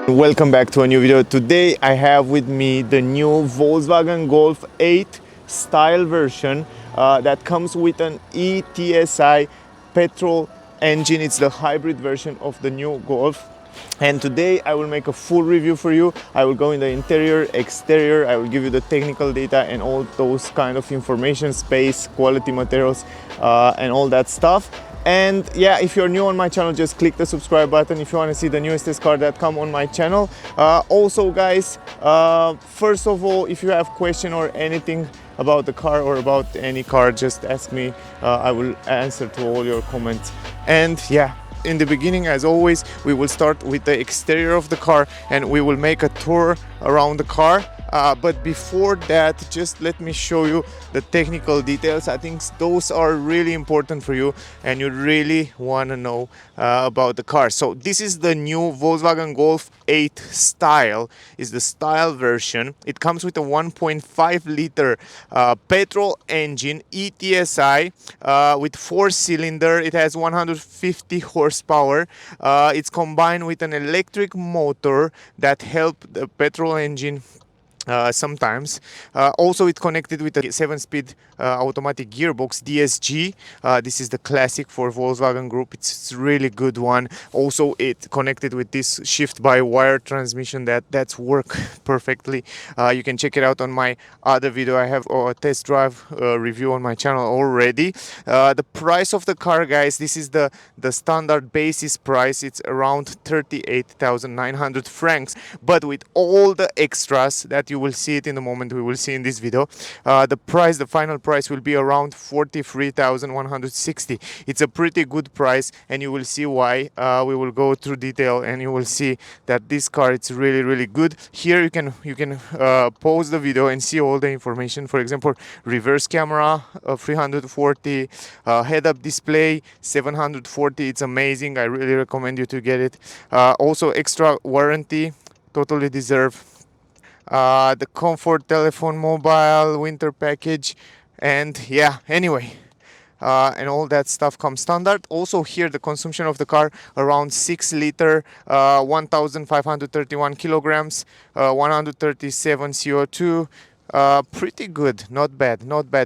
Welcome back to a new video. Today I have with me the new Volkswagen Golf 8 style version that comes with an eTSI petrol engine. It's the hybrid version of the new Golf. And today I will make a full review for you. I will go in the interior, exterior, I will give you the technical data and all those kind of information, space, quality materials, and all that stuff. And yeah, if you're new on my channel, just click the subscribe button if you want to see the newest test car that come on my channel. Also guys, first of all, if you have question or anything about the car or about any car, just ask me. I will answer to all your comments. And yeah, in the beginning, as always, we will start with the exterior of the car and we will make a tour around the car. But before that, just let me show you the technical details. I think those are really important for you and you really want to know about the car. So this is the new Volkswagen Golf 8 style, is the style version. It comes with a 1.5 liter petrol engine, eTSI, with 4-cylinder. It has 150 horsepower. It's combined with an electric motor that help the petrol engine sometimes. Also it's connected with a 7-speed automatic gearbox, DSG. This is the classic for Volkswagen Group. It's a really good one. Also it connected with this shift-by-wire transmission that's work perfectly. You can check it out on my other video. I have a test drive review on my channel already. The price of the car, guys, this is the standard basis price. It's around 38,900 francs, but with all the extras that you will see it in the moment, we will see in this video, the final price will be around 43,160. It's a pretty good price and you will see why. We will go through detail and you will see that this car, it's really good. Here you can pause the video and see all the information. For example, reverse camera 340, head-up display 740. It's amazing. I really recommend you to get it. Also extra warranty, totally deserve. The comfort telephone mobile winter package, and yeah, anyway, and all that stuff comes standard. Also here the consumption of the car around 6 liter, 1531 kilograms, 137 CO2. Pretty good, not bad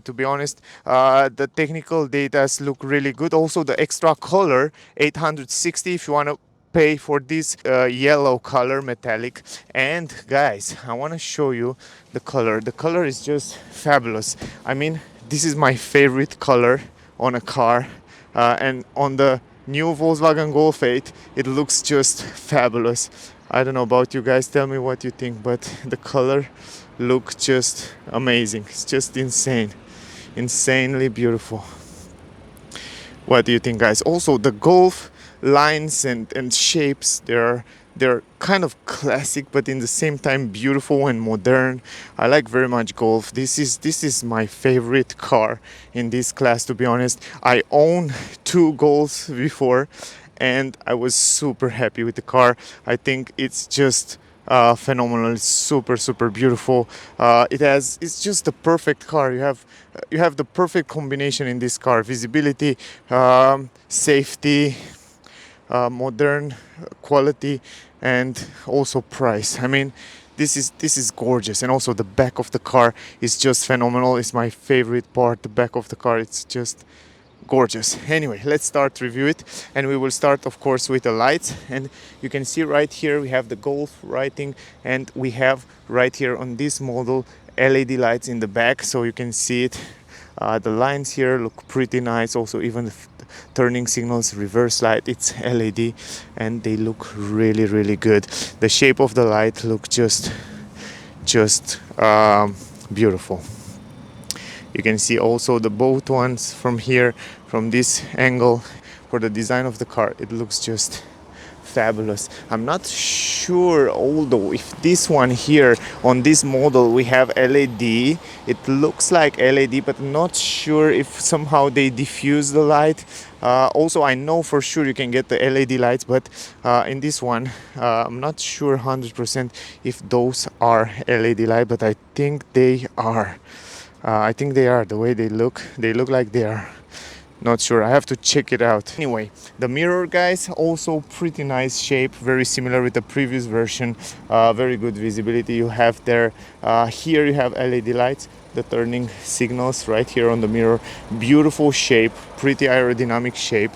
to be honest. The technical data look really good. Also the extra color 860 if you want to pay for this yellow color, metallic. And guys, I want to show you the color. The color is just fabulous. I mean, this is my favorite color on a car, and on the new Volkswagen Golf 8 it looks just fabulous. I don't know about you guys, tell me what you think, but the color looks just amazing. It's just insanely beautiful. What do you think, guys? Also the Golf lines and shapes, they're kind of classic but in the same time beautiful and modern. I like very much Golf. This is my favorite car in this class, to be honest. I own 2 Golfs before and I was super happy with the car. I think it's just phenomenal. It's super beautiful. It's just the perfect car. You have the perfect combination in this car: visibility, safety, modern quality, and also price. I mean, this is gorgeous. And also the back of the car is just phenomenal. It's my favorite part. The back of the car, it's just gorgeous. Anyway, let's start review it, and we will start of course with the lights. And you can see right here we have the Golf writing, and we have right here on this model LED lights in the back, so you can see it. The lines here look pretty nice. Also even the turning signals, reverse light, it's LED and they look really good. The shape of the light look just beautiful. You can see also the both ones from here, from this angle. For the design of the car, it looks just fabulous. I'm not sure although if this one here on this model we have LED. It looks like LED, but not sure if somehow they diffuse the light. Also I know for sure you can get the LED lights, but in this one I'm not sure 100% if those are LED light, but I think they are. The way they look like they are. Not sure, I have to check it out. Anyway, the mirror, guys, also pretty nice shape, very similar with the previous version. Very good visibility you have there. Here you have LED lights, the turning signals right here on the mirror. Beautiful shape, pretty aerodynamic shape.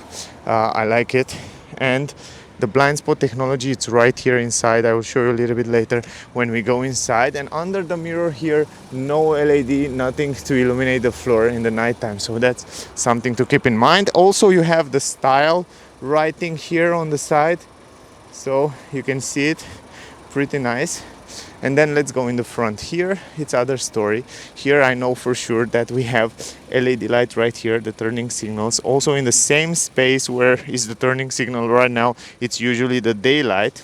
I like it. And the blind spot technology, it's right here inside. I will show you a little bit later when we go inside. And under the mirror here, no LED, nothing to illuminate the floor in the nighttime. So that's something to keep in mind. Also, you have the style writing here on the side, so you can see it, pretty nice. And then let's go in the front. Here it's other story. Here I know for sure that we have LED light right here, the turning signals. Also in the same space where is the turning signal right now, it's usually the daylight.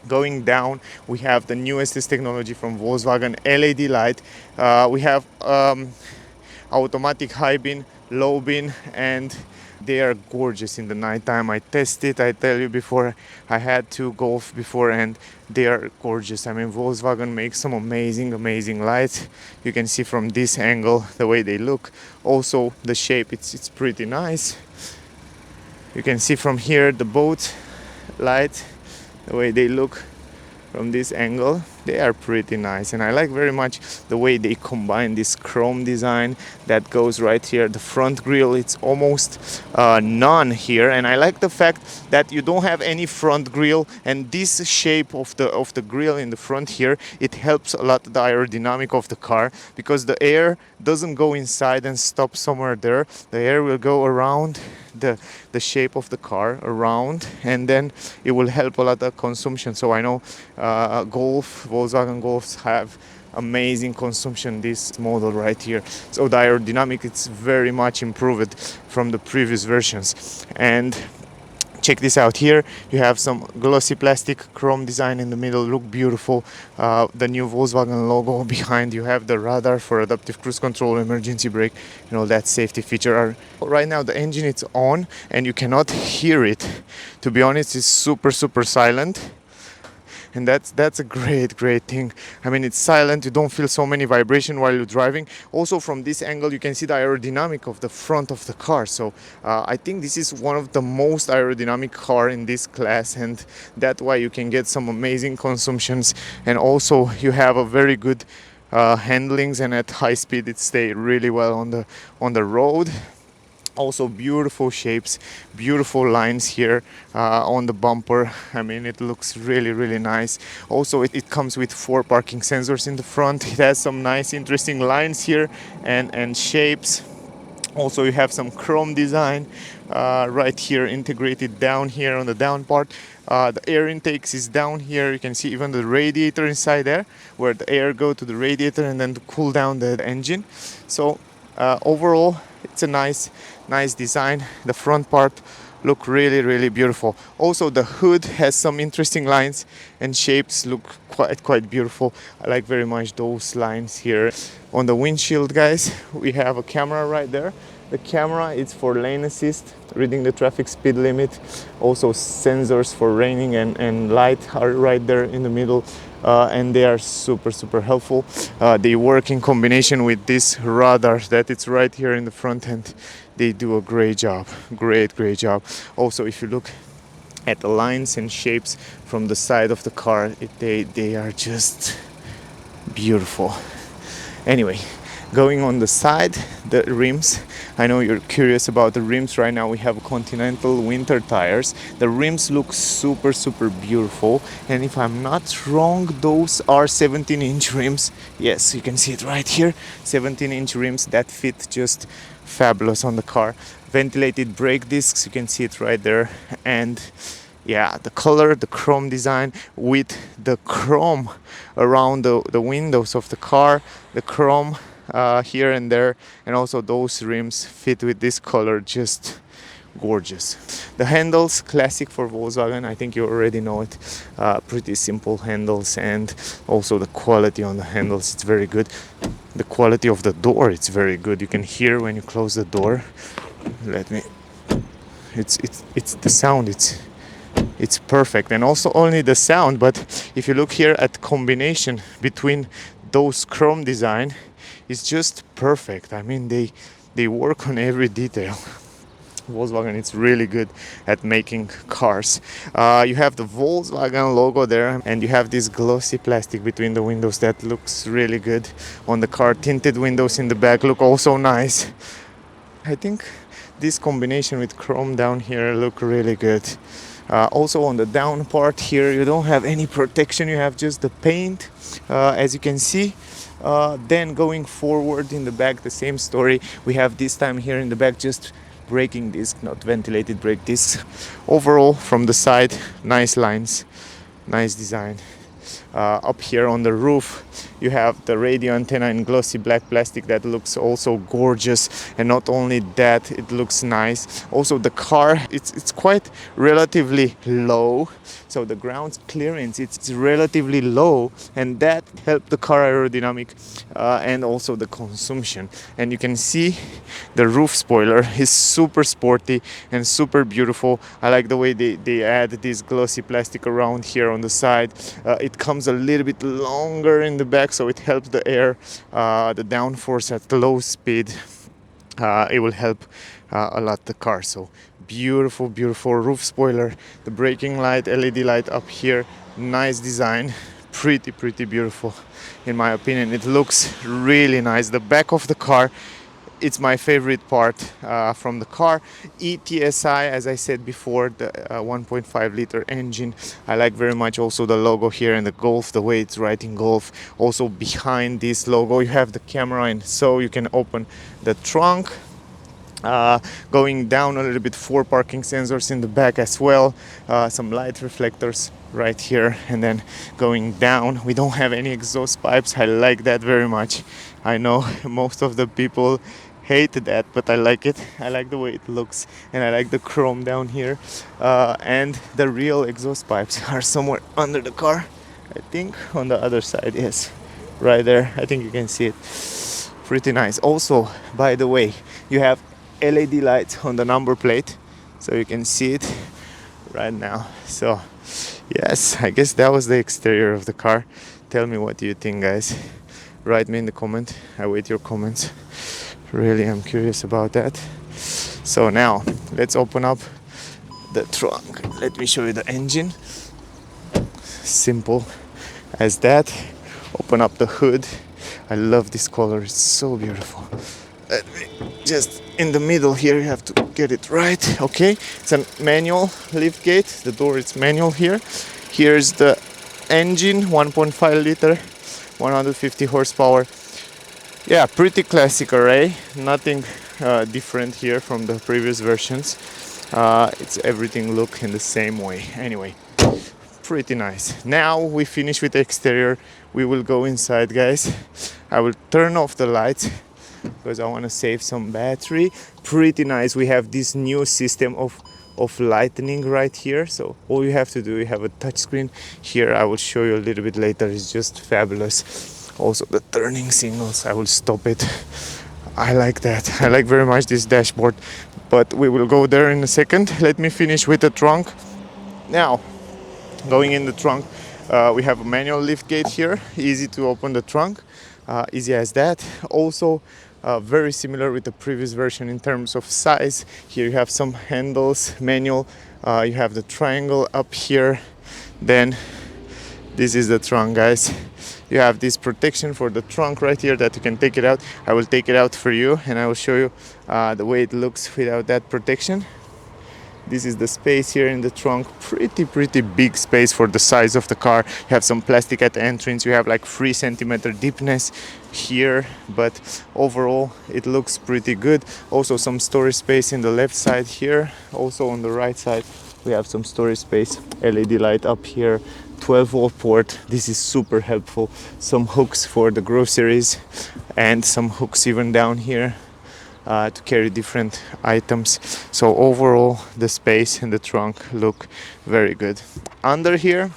Going down, we have the newest technology from Volkswagen, LED light. We have automatic high beam, low beam, and they are gorgeous in the nighttime. I tested, I tell you before, I had two Golf before and they are gorgeous. I mean, Volkswagen makes some amazing lights. You can see from this angle the way they look. Also the shape, it's pretty nice. You can see from here the boat light, the way they look from this angle. They are pretty nice, and I like very much the way they combine this chrome design that goes right here. The front grille, it's almost none here, and I like the fact that you don't have any front grille, and this shape of the grille in the front here, it helps a lot the aerodynamic of the car, because the air doesn't go inside and stop somewhere there. The air will go around the shape of the car around, and then it will help a lot of consumption. So I know Volkswagen Golfs have amazing consumption, this model right here. So the aerodynamic, it's very much improved from the previous versions. And check this out. Here you have some glossy plastic chrome design in the middle, look beautiful. The new Volkswagen logo behind. You have the radar for adaptive cruise control, emergency brake, you know, that safety feature. Right now the engine is on and you cannot hear it. To be honest, it's super silent. And that's a great thing. I mean, it's silent, you don't feel so many vibration while you're driving. Also from this angle you can see the aerodynamic of the front of the car. So I think this is one of the most aerodynamic car in this class, and that's why you can get some amazing consumptions. And also you have a very good handlings, and at high speed it stays really well on the road. Also beautiful shapes, beautiful lines here on the bumper. I mean, it looks really nice. Also it comes with 4 parking sensors in the front. It has some nice interesting lines here and shapes. Also you have some chrome design right here integrated down here on the down part. The air intakes is down here. You can see even the radiator inside there, where the air go to the radiator and then to cool down the engine. So overall it's a nice design. The front part look really beautiful. Also the hood has some interesting lines and shapes, look quite beautiful. I like very much those lines here. On the windshield, guys, we have a camera right there. The camera is for lane assist, reading the traffic speed limit. Also sensors for raining and light are right there in the middle. And they are super helpful. They work in combination with this radar that it's right here in the front end. They do a great job, great job. Also, if you look at the lines and shapes from the side of the car, they are just beautiful. Anyway, going on the side, the rims. I know you're curious about the rims. Right now we have Continental winter tires. The rims look super beautiful, and if I'm not wrong, those are 17-inch rims. Yes, you can see it right here, 17-inch rims that fit just fabulous on the car. Ventilated brake discs, you can see it right there. And yeah, the color, the chrome design with the chrome around the windows of the car, the chrome here and there, and also those rims fit with this color, just gorgeous. The handles, classic for Volkswagen, I think you already know it. Pretty simple handles, and also the quality on the handles, it's very good. The quality of the door, it's very good. You can hear when you close the door. It's the sound, it's perfect. And also only the sound, but if you look here at combination between those chrome design, it's just perfect. I mean, they work on every detail. Volkswagen is really good at making cars. You have the Volkswagen logo there, and you have this glossy plastic between the windows that looks really good on the car. Tinted windows in the back look also nice. I think this combination with chrome down here look really good. Also on the down part here, you don't have any protection, you have just the paint, as you can see. Then going forward in the back, the same story. We have this time here in the back just braking disc, not ventilated brake disc. Overall, from the side, nice lines, nice design. Up here on the roof, you have the radio antenna in glossy black plastic that looks also gorgeous, and not only that, it looks nice. Also the car, it's quite relatively low, so the ground clearance it's relatively low, and that helped the car aerodynamic and also the consumption. And you can see the roof spoiler is super sporty and super beautiful. I like the way they add this glossy plastic around here on the side. It comes a little bit longer in the back, so it helps the air, the downforce at low speed. It will help a lot the car. So beautiful roof spoiler, the braking light, LED light up here, nice design, pretty beautiful in my opinion. It looks really nice. The back of the car, it's my favorite part from the car. eTSI, as I said before, the 1.5 liter engine. I like very much also the logo here and the Golf, the way it's writing Golf. Also behind this logo you have the camera, and so you can open the trunk. Going down a little bit, 4 parking sensors in the back as well, some light reflectors right here, and then going down we don't have any exhaust pipes. I like that very much. I know most of the people hate that, but I like it. I like the way it looks, and I like the chrome down here, and the real exhaust pipes are somewhere under the car, I think on the other side. Yes, right there, I think you can see it. Pretty nice. Also, by the way, you have LED lights on the number plate, so you can see it right now. So yes, I guess that was the exterior of the car. Tell me, what do you think, guys? Write me in the comment. I wait your comments. Really, I'm curious about that. So now let's open up the trunk. Let me show you the engine. Simple as that. Open up the hood. I love this color, it's so beautiful. Let me just in the middle here, you have to get it right. Okay, it's a manual lift gate. The door is manual here. Here's the engine, 1.5 liter, 150 horsepower. Yeah, pretty classic array. Nothing different here from the previous versions. It's everything look in the same way. Anyway, pretty nice. Now we finish with the exterior. We will go inside, guys. I will turn off the lights because I want to save some battery. Pretty nice. We have this new system of lightning right here, so all you have to do, you have a touch screen here. I will show you a little bit later. It's just fabulous. Also the turning signals, I will stop it. I like that. I like very much this dashboard, but we will go there in a second. Let me finish with the trunk. Now, going in the trunk, we have a manual lift gate here. Easy to open the trunk, easy as that. Also very similar with the previous version in terms of size. Here you have some handles, manual. You have the triangle up here. Then this is the trunk, guys. You have this protection for the trunk right here that you can take it out. I will take it out for you and I will show you the way it looks without that protection. This is the space here in the trunk. Pretty big space for the size of the car. You have some plastic at the entrance. You have like 3 centimeter deepness here, but overall it looks pretty good. Also some storage space in the left side here. Also on the right side we have some storage space. LED light up here, 12-volt port. This is super helpful. Some hooks for the groceries and some hooks even down here to carry different items. So overall the space and the trunk look very good. Under here,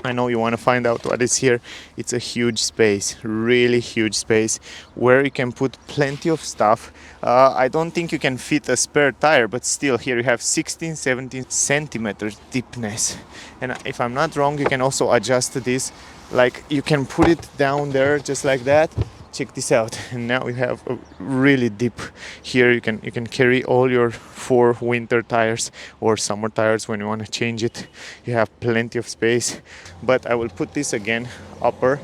I know you want to find out what is here. It's a huge space, really huge space, where you can put plenty of stuff. I don't think you can fit a spare tire, but still here you have 16-17 centimeters deepness. And if I'm not wrong, you can also adjust this. Like you can put it down there just like that, check this out. And now we have a really deep here. You can carry all your 4 winter tires or summer tires when you want to change it. You have plenty of space, but I will put this again upper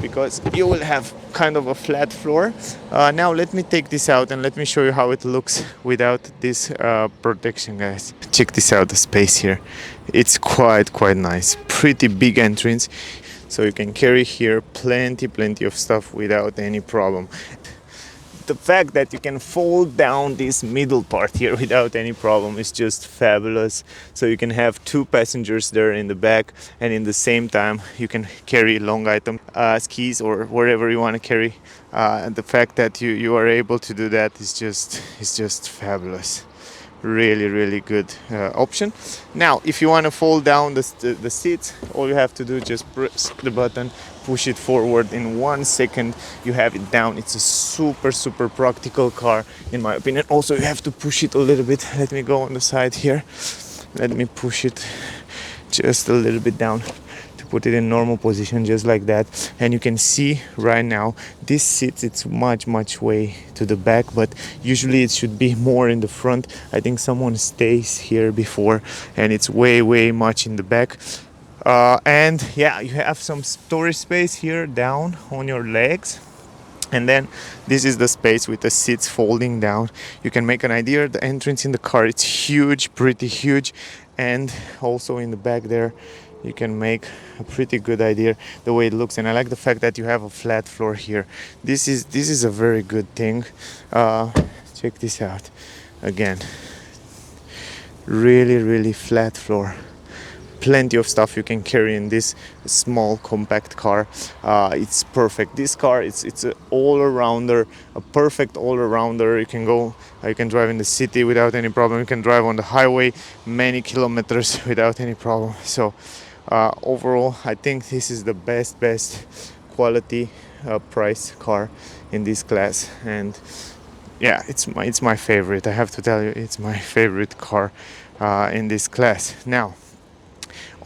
because you will have kind of a flat floor. Now let me take this out and let me show you how it looks without this protection, guys. Check this out, the space here. It's quite nice. Pretty big entrance, so you can carry here plenty of stuff without any problem. The fact that you can fold down this middle part here without any problem is just fabulous. So you can have 2 passengers there in the back, and in the same time you can carry long item, skis or wherever you want to carry. And the fact that you are able to do that is just fabulous. Really good option. Now if you want to fold down the seats, all you have to do is just press the button, push it forward. In 1 second you have it down. It's a super practical car in my opinion. Also you have to push it a little bit. Let me go on the side here. Let me push it just a little bit down to put it in normal position, just like that. And you can see right now this seat, it's much way to the back, but usually it should be more in the front. I think someone stays here before and it's way much in the back. And yeah, you have some storage space here down on your legs. And then this is the space with the seats folding down. You can make an idea. The entrance in the car, it's huge, pretty huge. And also in the back there, you can make a pretty good idea the way it looks. And I like the fact that you have a flat floor here. This is a very good thing. Check this out again. Really flat floor. Plenty of stuff you can carry in this small compact car. It's perfect. This car, it's an all-arounder, a perfect all-arounder. You can drive in the city without any problem. You can drive on the highway many kilometers without any problem. So overall, I think this is the best quality price car in this class. And yeah, it's my favorite. I have to tell you, it's my favorite car in this class. Now,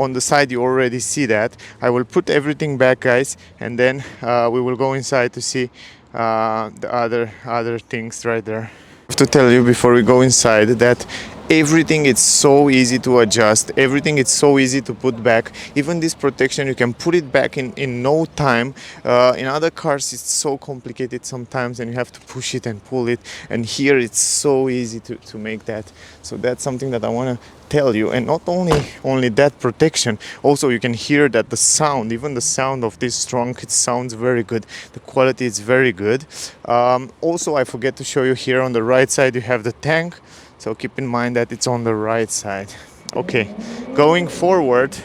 on the side you already see that. I will put everything back, guys, and then we will go inside to see the other things right there. I have to tell you before we go inside that everything is so easy to adjust. Everything is so easy to put back. Even this protection, you can put it back in no time. In other cars it's so complicated sometimes and you have to push it and pull it, and here it's so easy to make that. So that's something that I want to tell you. And not only that protection, also you can hear that the sound, even the sound of this trunk, it sounds very good. The quality is very good. Also, I forget to show you here on the right side you have the tank, so keep in mind that it's on the right side. Okay, going forward,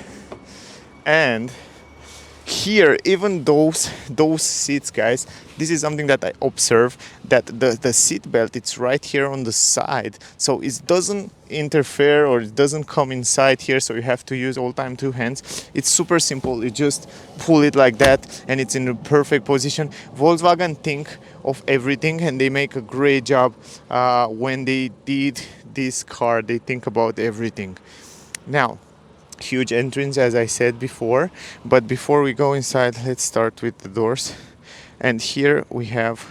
and here, even those seats, guys, this is something that I observe, that the seat belt, it's right here on the side, so it doesn't interfere or it doesn't come inside here, so you have to use all time 2 hands. It's super simple. You just pull it like that and it's in the perfect position. Volkswagen think of everything and they make a great job when they did this car. They think about everything. Now, huge entrance, as I said before, but before we go inside, let's start with the doors. And here we have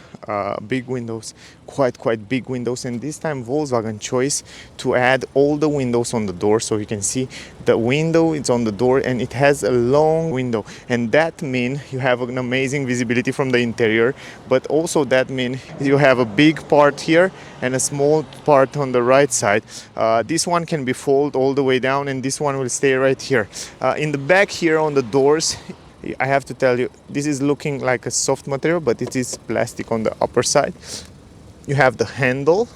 big windows, quite big windows, and this time Volkswagen chose to add all the windows on the door, so you can see the window is on the door and it has a long window, and that means you have an amazing visibility from the interior, but also that means you have a big part here and a small part on the right side. This one can be folded all the way down and this one will stay right here. In the back here on the doors, I have to tell you, this is looking like a soft material, but it is plastic on the upper side. You have the handle,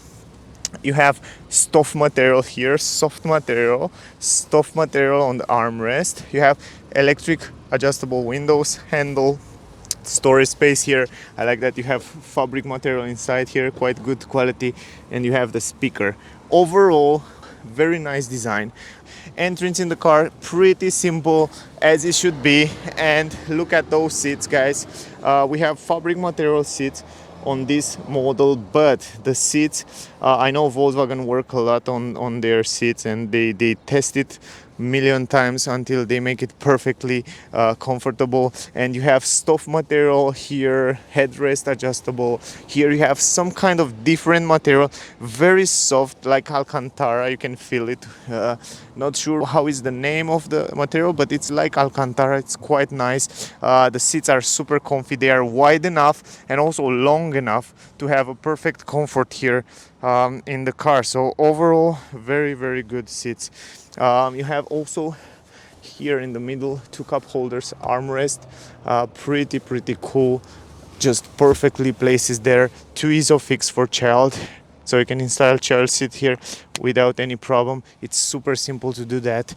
you have soft material here, soft material on the armrest. You have electric adjustable windows, handle, storage space here. I like that you have fabric material inside here, quite good quality, and you have the speaker. Overall, very nice design. Entrance in the car, pretty simple as it should be. And look at those seats, guys. We have fabric material seats on this model, but the seats, I know Volkswagen work a lot on their seats and they test it million times until they make it perfectly comfortable. And you have stuff material here, headrest adjustable. Here you have some kind of different material, very soft like Alcantara. You can feel it. Not sure how is the name of the material, but it's like Alcantara. It's quite nice. The seats are super comfy. They are wide enough and also long enough to have a perfect comfort here in the car. So overall, very, very good seats. You have also here in the middle 2 cup holders, armrest, pretty cool, just perfectly places there. 2 Isofix for child, so you can install child seat here without any problem. It's super simple to do that.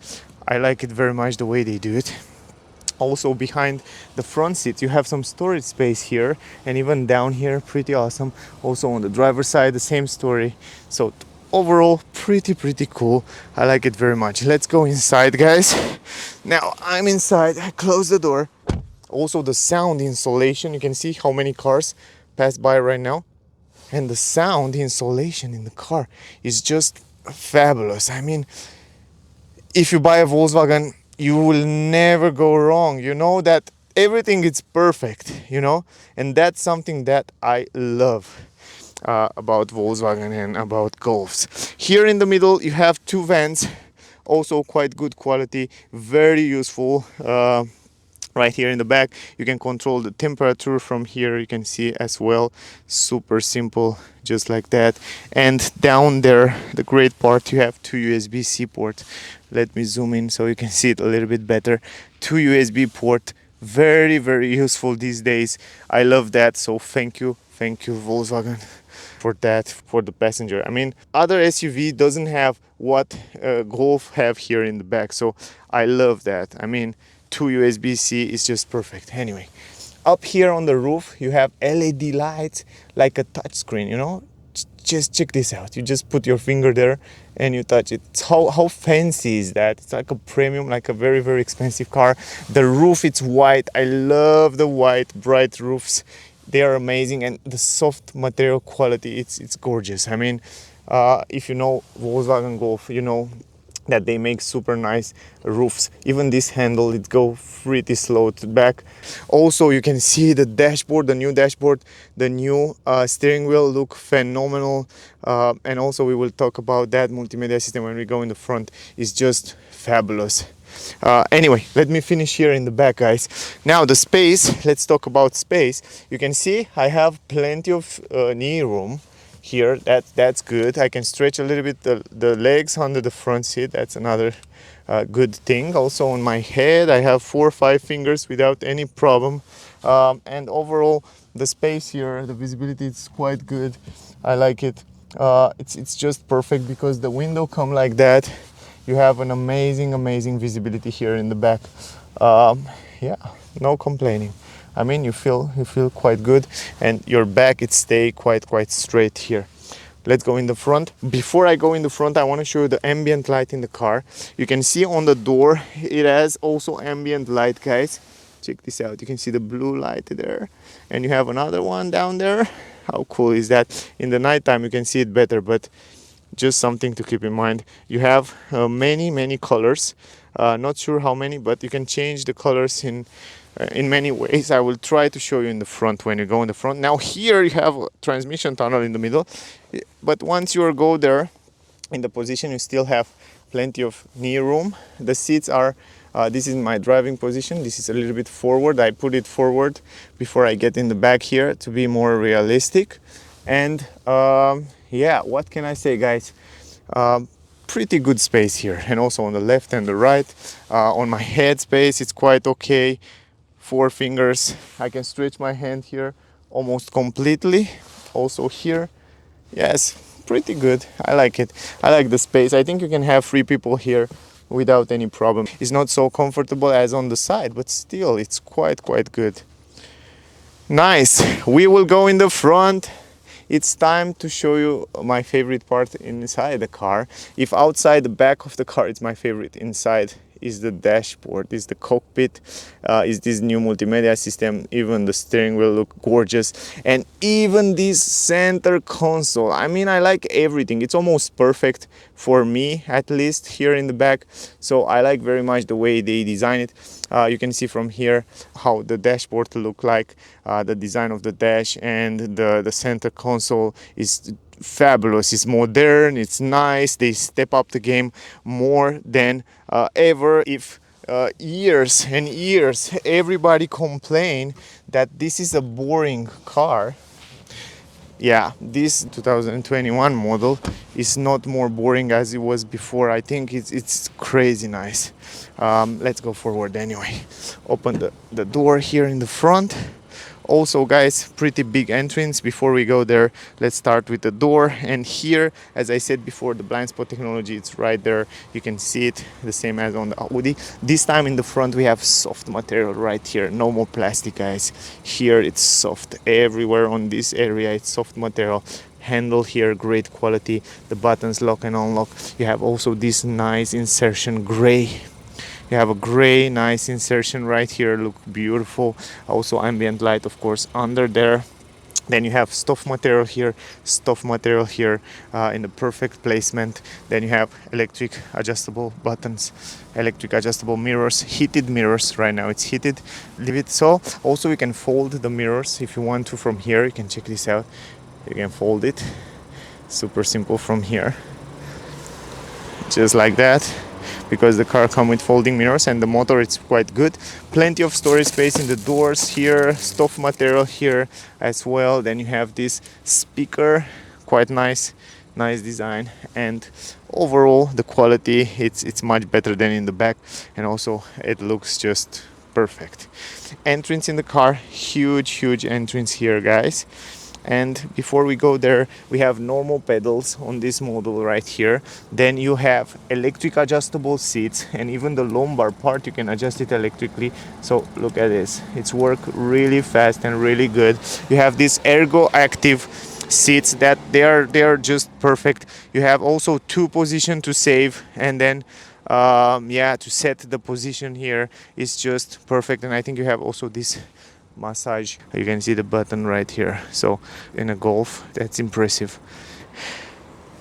I like it very much the way they do it. Also behind the front seat you have some storage space here, and even down here, pretty awesome. Also on the driver's side, the same story. So overall, pretty cool. I like it very much. Let's go inside, guys. Now I'm inside. I close the door. Also the sound insulation, you can see how many cars pass by right now, and the sound insulation in the car is just fabulous. I mean, if you buy a Volkswagen, you will never go wrong. You know that everything is perfect, you know, and that's something that I love about Volkswagen and about Golfs. Here in the middle you have 2 vents, also quite good quality, very useful. Right here in the back you can control the temperature from here, you can see as well. Super simple, just like that. And down there, the great part, you have 2 USB-C ports. Let me zoom in so you can see it a little bit better. 2 USB port, very useful these days. I love that. So thank you Volkswagen for that, for the passenger. I mean, other SUV doesn't have what Golf have here in the back, so I love that. I mean, 2 USB-C is just perfect. Anyway, up here on the roof you have LED lights like a touch screen, you know. Just check this out. You just put your finger there and you touch it. How fancy is that? It's like a premium, like a very expensive car. The roof, it's white. I love the white bright roofs. They are amazing, and the soft material quality, it's gorgeous. I mean, if you know Volkswagen Golf, you know that they make super nice roofs. Even this handle, it go pretty slow to back. Also you can see the dashboard, the new dashboard, the new steering wheel look phenomenal. And also we will talk about that multimedia system when we go in the front. It's just fabulous. Anyway, let me finish here in the back, guys. Now the space, let's talk about space. You can see I have plenty of knee room here. That's good. I can stretch a little bit the legs under the front seat. That's another good thing. Also on my head I have 4 or 5 fingers without any problem. And overall the space here, the visibility is quite good. I like it. It's just perfect because the window come like that. You have an amazing visibility here in the back. Yeah, no complaining. I mean, you feel quite good, and your back it stay quite straight here. Let's go in the front. Before I go in the front, I want to show you the ambient light in the car. You can see on the door it has also ambient light, guys. Check this out. You can see the blue light there, and you have another one down there. How cool is that? In the nighttime you can see it better, but just something to keep in mind. You have many colors. Not sure how many, but you can change the colors in many ways. I will try to show you in the front when you go in the front. Now here you have a transmission tunnel in the middle, but once you go there in the position, you still have plenty of knee room. The seats are this is my driving position. This is a little bit forward. I put it forward before I get in the back here to be more realistic. And yeah, what can I say, guys? Pretty good space here, and also on the left and the right. On my head space, it's quite okay. 4 fingers. I can stretch my hand here almost completely. Also here, yes, pretty good. I like it. I like the space. I think you can have 3 people here without any problem. It's not so comfortable as on the side, but still it's quite good. Nice. We will go in the front. It's time to show you my favorite part inside the car. If outside the back of the car it's my favorite, inside is the dashboard, is the cockpit, is this new multimedia system. Even the steering wheel look gorgeous, and even this center console. I mean, I like everything. It's almost perfect for me, at least here in the back. So I like very much the way they design it. You can see from here how the dashboard look like, the design of the dash, and the center console is fabulous. It's modern, it's nice. They step up the game more than ever. If years and years everybody complain that this is a boring car, yeah, this 2021 model is not more boring as it was before. I think it's crazy nice. Let's go forward anyway. Open the door here in the front. Also, guys, pretty big entrance. Before we go there, let's start with the door. And here, as I said before, the blind spot technology, it's right there. You can see it the same as on the Audi. This time in the front we have soft material right here. No more plastic, guys. Here it's soft. Everywhere on this area it's soft material. Handle here, great quality. The buttons lock and unlock. You have also this nice insertion gray. You have a gray nice insertion right here, look beautiful. Also ambient light, of course, under there. Then you have stuff material here in the perfect placement. Then you have electric adjustable buttons, electric adjustable mirrors, heated mirrors. Right now it's heated, leave it so. Also you can fold the mirrors if you want to from here. You can check this out. You can fold it, super simple from here, just like that, because the car comes with folding mirrors, and the motor it's quite good. Plenty of storage space in the doors here, stuff material here as well. Then you have this speaker, quite nice design, and overall the quality it's much better than in the back, and also it looks just perfect. Entrance in the car, huge entrance here, guys. And before we go there, we have normal pedals on this model right here. Then you have electric adjustable seats, and even the lumbar part you can adjust it electrically. So look at this, it's work really fast and really good. You have these ergo active seats that they are just perfect. You have also 2 position to save, and then to set the position here is just perfect. And I think you have also this massage. You can see the button right here. So in a Golf, that's impressive.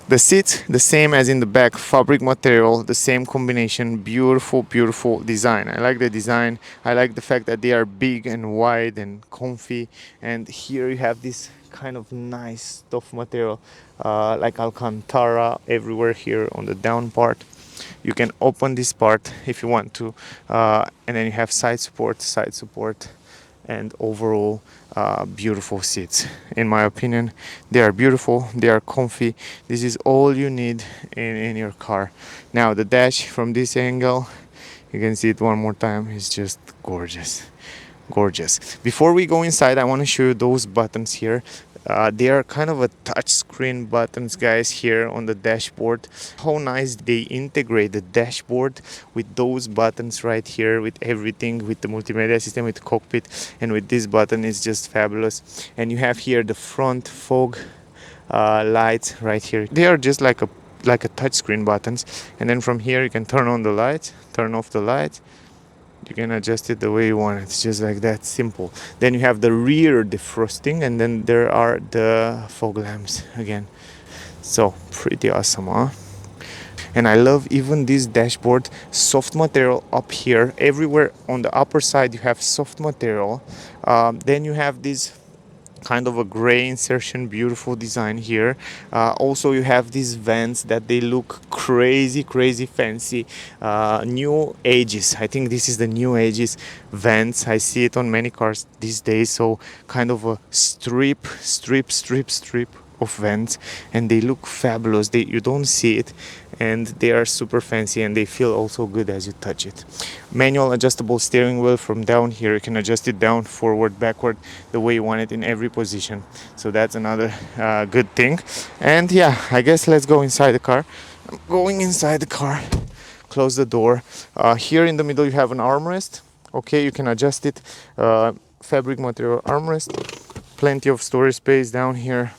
The seats the same as in the back, fabric material, the same combination. Beautiful design. I like the design. I like the fact that they are big and wide and comfy. And here you have this kind of nice stuff material, like Alcantara everywhere here on the down part. You can open this part if you want to, and then you have side support, and overall beautiful seats. In my opinion, they are beautiful, they are comfy. This is all you need in your car. Now the dash from this angle, you can see it one more time, it's just gorgeous. Before we go inside, I want to show you those buttons here. They are kind of a touch screen buttons, guys, here on the dashboard. How nice they integrate the dashboard with those buttons right here, with everything, with the multimedia system, with the cockpit, and with this button is just fabulous. And you have here the front fog lights right here. They are just like a touch screen buttons, and then from here you can turn on the lights, turn off the lights. You can adjust it the way you want. It's just like that, simple. Then you have the rear defrosting, and then there are the fog lamps again. So pretty awesome, huh? And I love even this dashboard, soft material up here. Everywhere on the upper side you have soft material. Then you have this kind of a gray insertion, beautiful design here. Also you have these vents that they look crazy fancy, new ages. I think this is the new ages vents. I see it on many cars these days. So kind of a strip of vents, and they look fabulous. You don't see it, and they are super fancy, and they feel also good as you touch it. Manual adjustable steering wheel from down here. You can adjust it down, forward, backward, the way you want it in every position. So that's another good thing. And yeah, I guess let's go inside the car. I'm going inside the car. Close the door. Here in the middle you have an armrest. Okay, you can adjust it. Fabric material armrest. Plenty of storage space down here.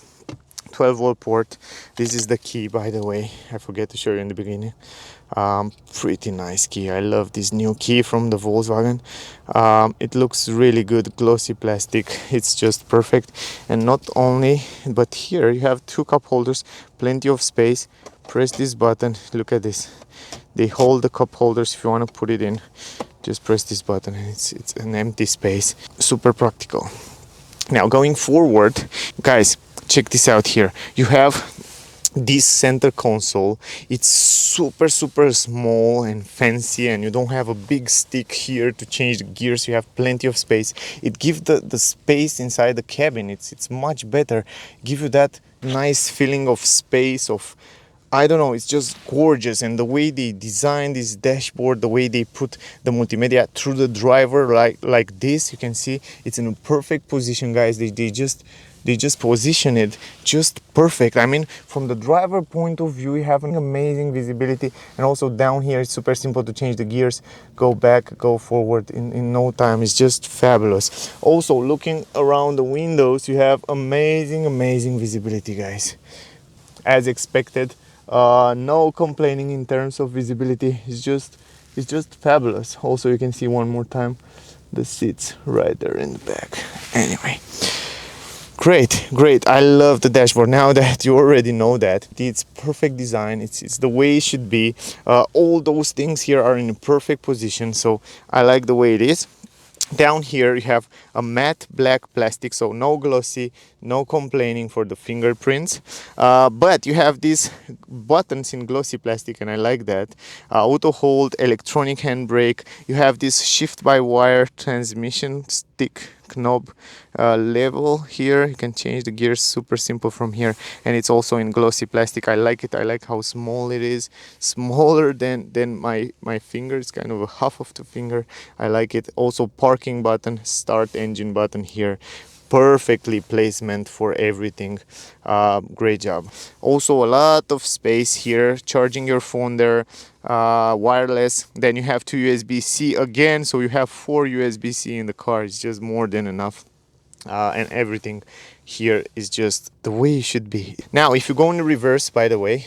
12-volt port. This is the key, by the way. I forget to show you in the beginning. Pretty nice key. I love this new key from the Volkswagen. It looks really good, glossy plastic. It's just perfect. And not only, but here you have 2 cup holders, plenty of space. Press this button. Look at this. They hold the cup holders. If you want to put it in, just press this button and it's an empty space. Super practical. Now going forward, guys, check this out here. You have this center console. It's super small and fancy, and you don't have a big stick here to change the gears. You have plenty of space. It gives the space inside the cabin. It's much better. Give you that nice feeling of space, of, I don't know, it's just gorgeous. And the way they design this dashboard, the way they put the multimedia through the driver like this, you can see it's in a perfect position, guys. They just position it just perfect. I mean, from the driver point of view, you have an amazing visibility. And also down here, it's super simple to change the gears, go back, go forward in no time. It's just fabulous. Also, looking around the windows, you have amazing visibility, guys. As expected, no complaining in terms of visibility. It's just fabulous. Also, you can see one more time the seats right there in the back. Anyway, great. I love the dashboard. Now that you already know that it's perfect design, it's the way it should be. All those things here are in a perfect position, so I like the way it is. Down here you have a matte black plastic, so no glossy, no complaining for the fingerprints, but you have these buttons in glossy plastic, and I like that. Auto hold, electronic handbrake. You have this shift by wire transmission stick knob level here. You can change the gears, super simple from here, and it's also in glossy plastic. I like it. I like how small it is, smaller than my finger. It's kind of a half of the finger. I like it. Also, parking button, start engine button here, perfectly placement for everything. Great job. Also, a lot of space here, charging your phone there, wireless. Then you have 2 USB-C again, so you have 4 USB-C in the car. It's just more than enough. And everything here is just the way it should be. Now, if you go in reverse, by the way,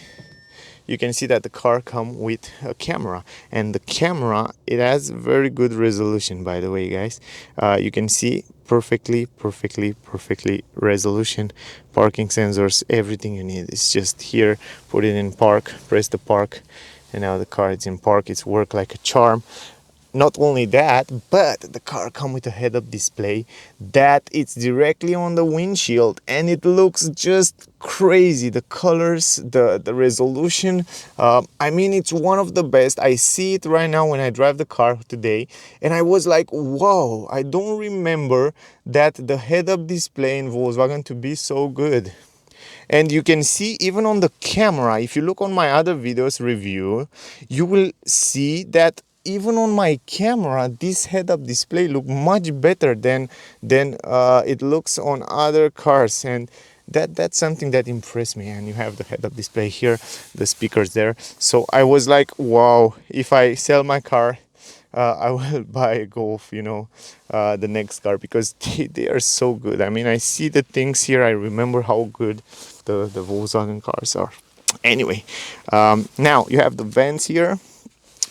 you can see that the car comes with a camera, and the camera, it has very good resolution, by the way, guys. You can see perfectly resolution, parking sensors, everything you need. It's just here, put it in park, press the park, and now the car is in park. It's work like a charm. Not only that, but the car comes with a head-up display that it's directly on the windshield, and it looks just crazy. The colors, the resolution, I mean, it's one of the best. I see it right now when I drive the car today, and I was like, whoa, I don't remember that the head-up display in Volkswagen to be so good. And you can see even on the camera, if you look on my other videos review, you will see that even on my camera, this head-up display look much better than it looks on other cars, and that's something that impressed me. And you have the head-up display here, the speakers there. So I was like, wow, if I sell my car, I will buy a Golf, you know, the next car, because they are so good. I mean, I see the things here, I remember how good the Volkswagen cars are. Anyway, now you have the vents here.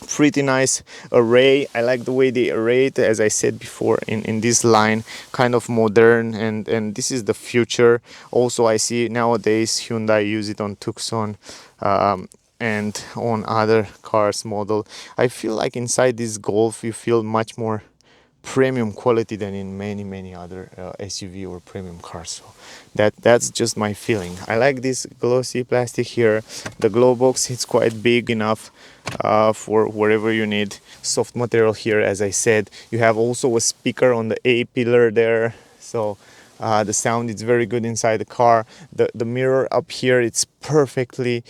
Pretty nice array. I like the way they array it, as I said before, in this line, kind of modern, and this is the future. Also, I see nowadays Hyundai use it on Tucson and on other cars model. I feel like inside this Golf you feel much more premium quality than in many other SUV or premium cars. So that's just my feeling. I like this glossy plastic here. The glow box, it's quite big enough for wherever you need. Soft material here, as I said. You have also a speaker on the A pillar there, so the sound is very good inside the car. The mirror up here, it's perfectly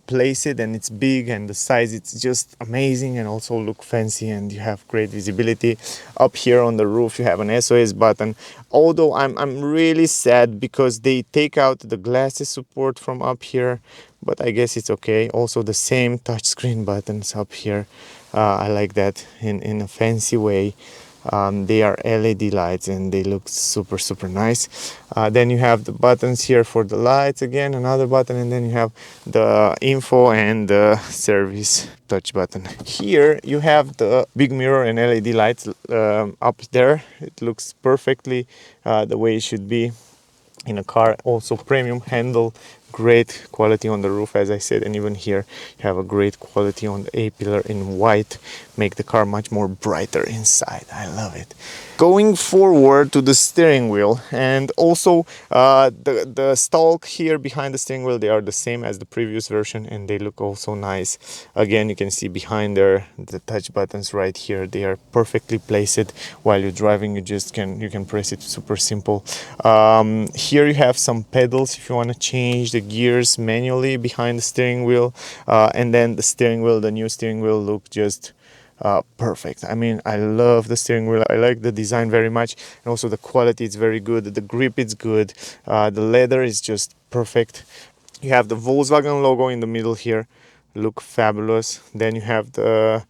placed, and it's big, and the size, it's just amazing, and also look fancy, and you have great visibility. Up here on the roof you have an SOS button, although I'm really sad because they take out the glasses support from up here, but I guess it's okay. Also the same touchscreen buttons up here. I like that in a fancy way. They are LED lights and they look super nice. Then you have the buttons here for the lights, again another button, and then you have the info and the service touch button. Here you have the big mirror and LED lights up there. It looks perfectly the way it should be in a car. Also premium handle, great quality on the roof, as I said, and even here you have a great quality on the A-pillar in white, make the car much more brighter inside. I love it. Going forward to the steering wheel, and also the stalk here behind the steering wheel, they are the same as the previous version and they look also nice. Again, you can see behind there the touch buttons right here, they are perfectly placed. While you're driving, you can press it, super simple. Here you have some pedals if you want to change the gears manually behind the steering wheel, and then the steering wheel, the new steering wheel, look just perfect. I mean, I love the steering wheel. I like the design very much, and also the quality is very good. The grip is good. The leather is just perfect. You have the Volkswagen logo in the middle here, look fabulous. Then you have the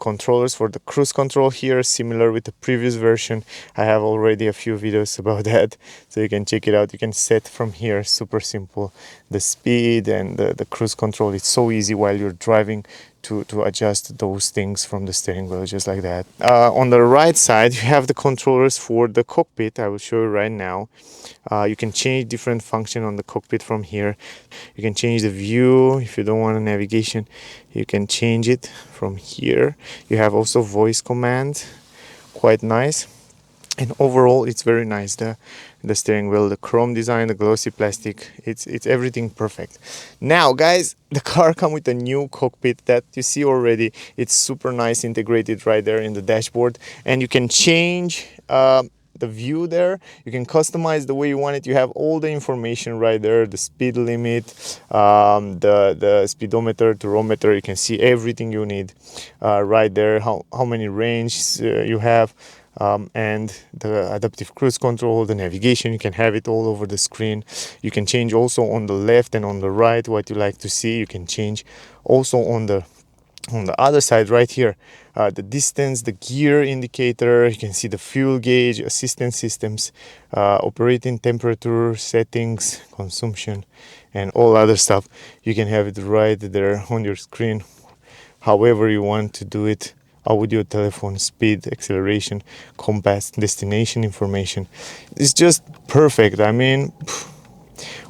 controllers for the cruise control here, similar with the previous version. I have already a few videos about that, so you can check it out. You can set from here, super simple, the speed and the cruise control. It's so easy while you're driving to adjust those things from the steering wheel, just like that. On the right side, you have the controllers for the cockpit. I will show you right now. You can change different function on the cockpit from here. You can change the view. If you don't want a navigation, you can change it from here. You have also voice command, quite nice. And overall it's very nice, the steering wheel, the chrome design, the glossy plastic, it's everything perfect. Now guys, the car comes with a new cockpit that you see already. It's super nice, integrated right there in the dashboard, and you can change the view there. You can customize the way you want it. You have all the information right there, the speed limit, the speedometer, turometer. You can see everything you need right there, how many range you have, and the adaptive cruise control, the navigation. You can have it all over the screen. You can change also on the left and on the right what you like to see. You can change also on the other side right here, the distance, the gear indicator. You can see the fuel gauge, assistance systems, operating temperature settings, consumption, and all other stuff. You can have it right there on your screen, however you want to do it. Audio, telephone, speed, acceleration, compass, destination information. It's just perfect. I mean,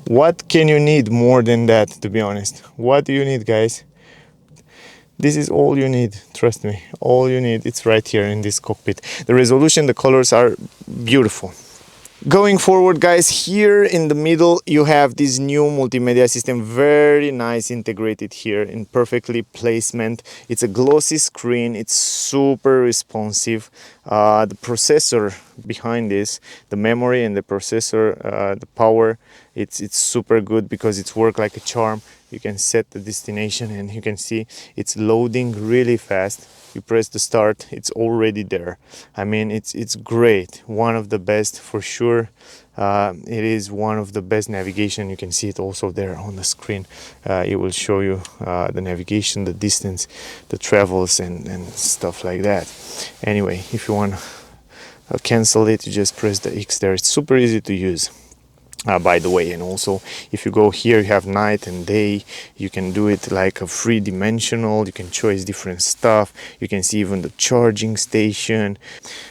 what can you need more than that, to be honest? What do you need, guys? This is all you need, trust me, all you need. It's right here in this cockpit. The resolution, the colors are beautiful. Going forward, guys, here in the middle you have this new multimedia system, very nice, integrated here in perfectly placement. It's a glossy screen, it's super responsive. The processor behind this, the memory and the processor, the power, it's super good because it's work like a charm. You can set the destination and you can see it's loading really fast. You press the start, it's already there. I mean, it's great, one of the best for sure. It is one of the best navigation. You can see it also there on the screen. It will show you the navigation, the distance, the travels, and stuff like that. Anyway, if you want to cancel it, you just press the X there. It's super easy to use. By the way, and also if you go here, you have night and day. You can do it like a three-dimensional. You can choose different stuff. You can see even the charging station.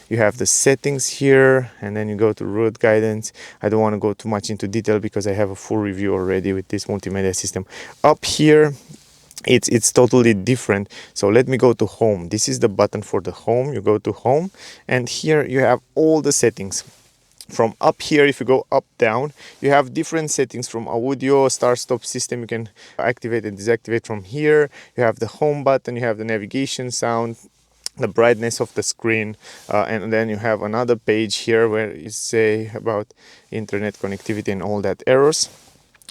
You have the settings here, and then you go to road guidance. I don't want to go too much into detail because I have a full review already with this multimedia system. Up here, it's totally different. So let me go to home. This is the button for the home. You go to home, and here you have all the settings. From up here, if you go up down, you have different settings from audio, start stop system. You can activate and deactivate from here. You have the home button, you have the navigation, sound, the brightness of the screen, and then you have another page here where you say about internet connectivity and all that, errors.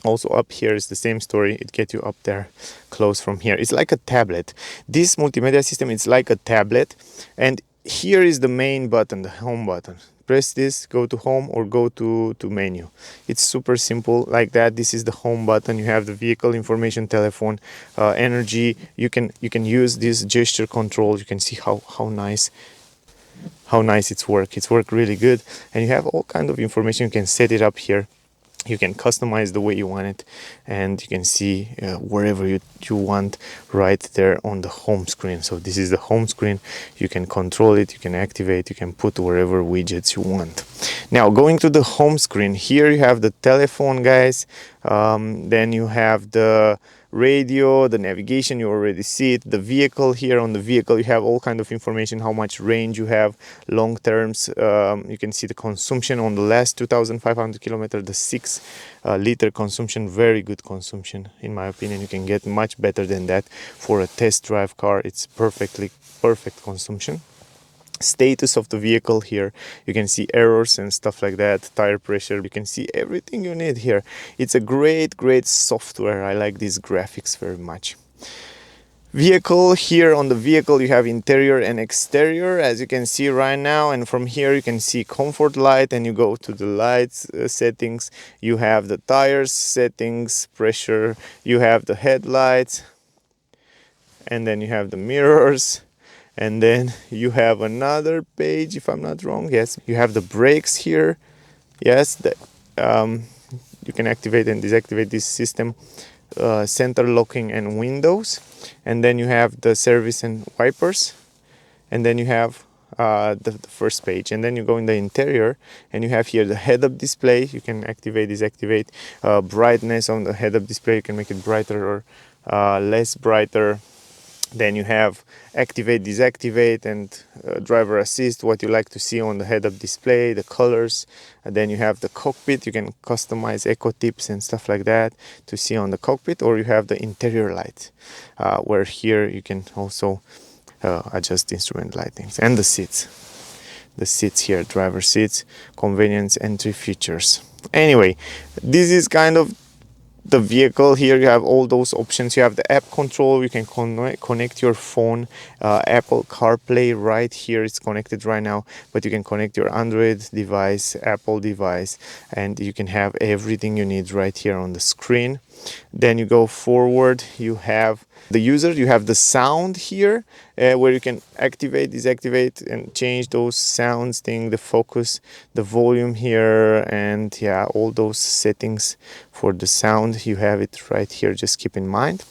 Also up here is the same story. It gets you up there close from here. It's like a tablet. This multimedia system is like a tablet, and here is the main button, the home button. Press this, go to home or go to menu. It's super simple like that. This is the home button. You have the vehicle information, telephone, energy. You can use this gesture control. You can see how nice how nice it's worked really good. And you have all kind of information. You can set it up here, you can customize the way you want it, and you can see wherever you want right there on the home screen. So this is the home screen. You can control it, you can activate, you can put wherever widgets you want. Now going to the home screen, here you have the telephone, guys. Then you have the radio, the navigation, you already see it. The vehicle, here on the vehicle you have all kind of information, how much range you have, long terms. You can see the consumption on the last 2,500 kilometers, the 6 liter consumption. Very good consumption in my opinion. You can get much better than that for a test drive car. It's perfect consumption. Status of the vehicle, here you can see errors and stuff like that, tire pressure, you can see everything you need here. It's a great software. I like these graphics very much. Vehicle, here on the vehicle you have interior and exterior, as you can see right now, and from here you can see comfort light, and you go to the lights settings, you have the tires settings, pressure, you have the headlights, and then you have the mirrors. And then you have another page, if I'm not wrong. Yes, you have the brakes here. Yes, you can activate and deactivate this system, center locking and windows. And then you have the service and wipers. And then you have the first page. And then you go in the interior and you have here the head-up display. You can activate, deactivate brightness on the head-up display. You can make it brighter or less brighter. Then you have activate, deactivate, and driver assist, what you like to see on the head-up display, the colors. And then you have the cockpit. You can customize eco tips and stuff like that to see on the cockpit. Or you have the interior light, where here you can also adjust instrument lightings. And the seats. The seats here, driver seats, convenience, entry features. Anyway, this is kind of the vehicle. Here you have all those options. You have the app control. You can connect your phone, Apple CarPlay right here. It's connected right now, but you can connect your Android device, Apple device, and you can have everything you need right here on the screen. Then you go forward, you have the user, you have the sound here, where you can activate, deactivate, and change those sounds thing, the focus, the volume here, and yeah, all those settings for the sound. You have it right here, just keep in mind.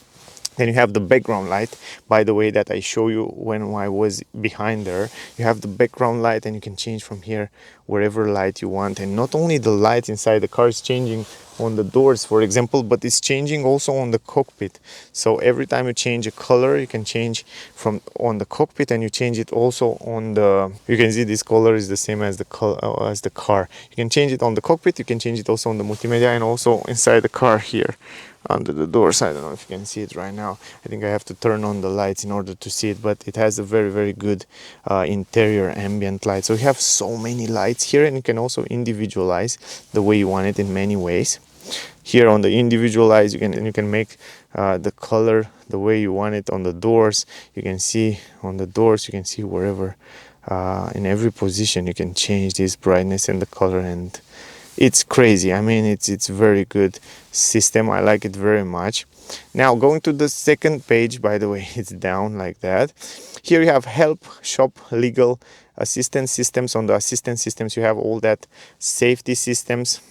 Then you have the background light, by the way, that I show you when I was behind there. You have the background light, and you can change from here wherever light you want. And not only the light inside the car is changing on the doors, for example, but it's changing also on the cockpit. So every time you change a color, you can change from on the cockpit, and you change it also on the, you can see this color is the same as the color as the car. You can change it on the cockpit, you can change it also on the multimedia, and also inside the car here under the doors. I don't know if you can see it right now. I think I have to turn on the lights in order to see it, but it has a very good interior ambient light. So you have so many lights here, and you can also individualize the way you want it in many ways. Here on the individualize, you can make the color the way you want it. On the doors, you can see on the doors, you can see wherever in every position you can change this brightness and the color, and it's crazy. I mean, it's very good system. I like it very much. Now going to the second page, by the way, it's down like that. Here you have help, shop, legal, assistance systems. On the assistance systems you have all that safety systems.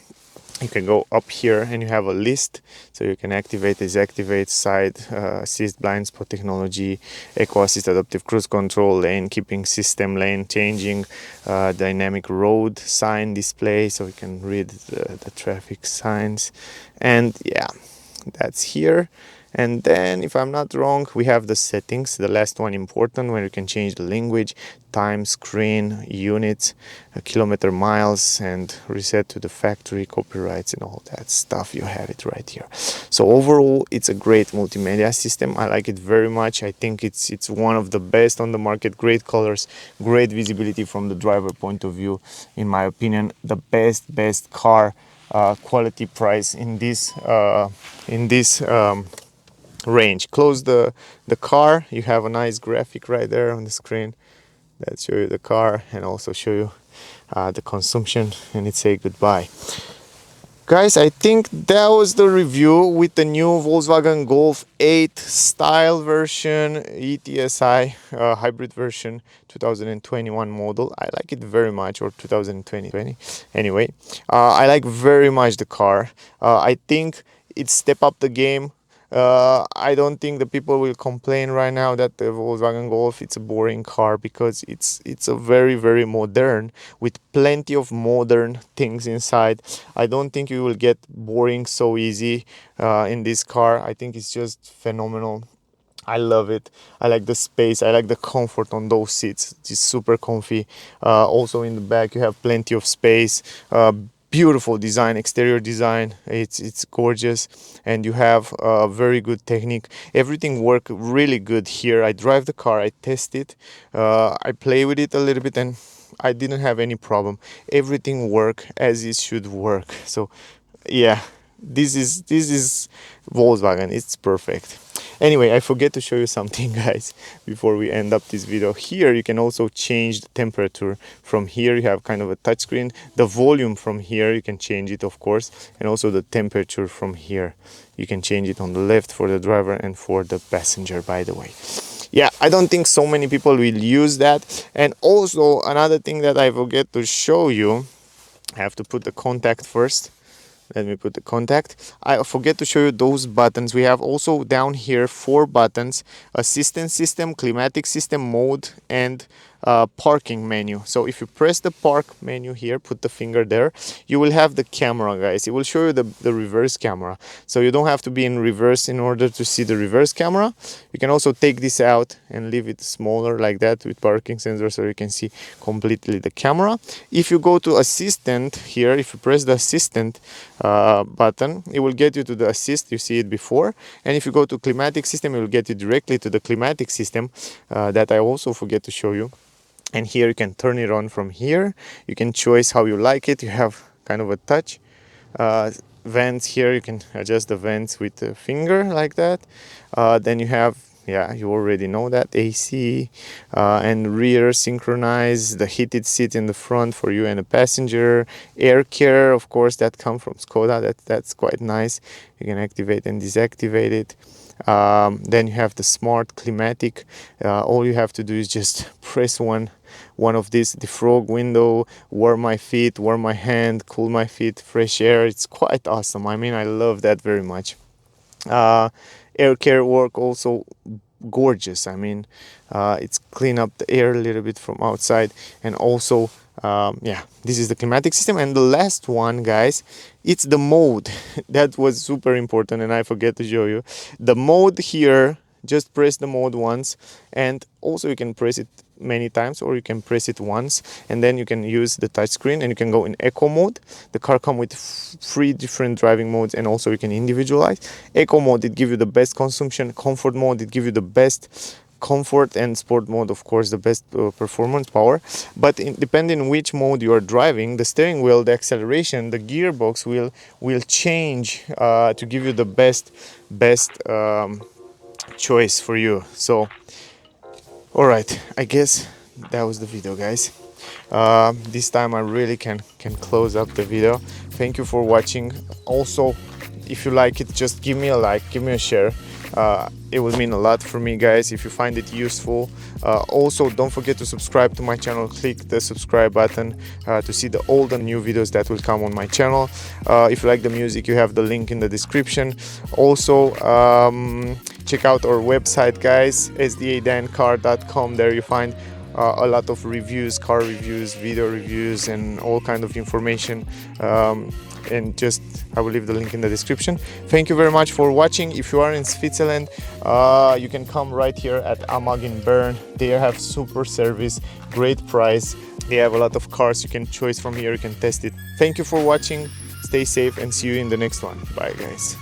You can go up here and you have a list, so you can activate, deactivate, side assist, blind spot technology, eco assist, adaptive cruise control, lane keeping system, lane changing, dynamic road sign display, so you can read the traffic signs. And yeah, that's here. And then, if I'm not wrong, we have the settings, the last one important, where you can change the language, time, screen, units, kilometer, miles, and reset to the factory, copyrights, and all that stuff. You have it right here. So overall, it's a great multimedia system. I like it very much. I think it's one of the best on the market. Great colors, great visibility from the driver point of view. In my opinion, the best car quality price in this range. Close the car. You have a nice graphic right there on the screen that show you the car and also show you the consumption, and it say goodbye. Guys, I think that was the review with the new Volkswagen Golf 8 style version, eTSI hybrid version, 2021 model. I like it very much, or 2020. Anyway, I like very much the car. I think it step up the game. I don't think the people will complain right now that the Volkswagen Golf it's a boring car, because it's a very modern, with plenty of modern things inside. I don't think you will get boring so easy in this car. I think it's just phenomenal. I love it. I like the space. I like the comfort on those seats. It's super comfy. Also in the back you have plenty of space. Beautiful design, exterior design. It's gorgeous, and you have very good technique. Everything work really good here. I drive the car, I test it, I play with it a little bit, and I didn't have any problem. Everything work as it should work. So yeah, this is Volkswagen. It's perfect. Anyway, I forget to show you something, guys, before we end up this video. Here you can also change the temperature. From here you have kind of a touchscreen. The volume from here you can change it, of course, and also the temperature from here you can change it on the left for the driver and for the passenger, by the way. Yeah, I don't think so many people will use that. And also another thing that I forget to show you, I have to put the contact first. Let me put the contact. I forget to show you those buttons. We have also down here 4 buttons: assistance system, climatic system, mode, and parking menu. So if you press the park menu here, put the finger there, you will have the camera, guys. It will show you the reverse camera. So you don't have to be in reverse in order to see the reverse camera. You can also take this out and leave it smaller like that with parking sensor, so you can see completely the camera. If you go to assistant here, if you press the assistant button, it will get you to the assist. You see it before. And if you go to climatic system, it will get you directly to the climatic system that I also forget to show you. And here you can turn it on from here. You can choose how you like it. You have kind of a touch. Vents here, you can adjust the vents with the finger like that. Then you have, yeah, you already know that, AC and rear synchronize, the heated seat in the front for you and the passenger, air care, of course, that come from Skoda. That's quite nice. You can activate and deactivate it. Then you have the smart climatic. All you have to do is just press one of these: defrog window, warm my feet, warm my hand, cool my feet, fresh air. It's quite awesome. I mean, I love that very much. Air care work also gorgeous. I mean, it's clean up the air a little bit from outside. And also yeah, this is the climatic system. And the last one, guys, it's the mode. That was super important, and I forget to show you the mode here. Just press the mode once, and also you can press it many times, or you can press it once, and then you can use the touchscreen and you can go in eco mode. The car comes with 3 different driving modes, and also you can individualize. Eco mode, it gives you the best consumption. Comfort mode, it gives you the best comfort, and sport mode, of course, the best performance power. But depending on which mode you are driving, the steering wheel, the acceleration, the gearbox will change to give you the best choice for you. So all right, I guess that was the video, guys. This time I really can close up the video. Thank you for watching. Also, if you like it, just give me a like, give me a share. It would mean a lot for me, guys, if you find it useful. Also, don't forget to subscribe to my channel. Click the subscribe button to see the old and new videos that will come on my channel. If you like the music, you have the link in the description. Also, check out our website, guys, sdadancar.com. There you find a lot of reviews, car reviews, video reviews, and all kind of information. And just, I will leave the link in the description. Thank you very much for watching. If you are in Switzerland, you can come right here at AMAG in Bern. They have super service, great price. They have a lot of cars you can choose from here. You can test it. Thank you for watching. Stay safe and see you in the next one. Bye, guys.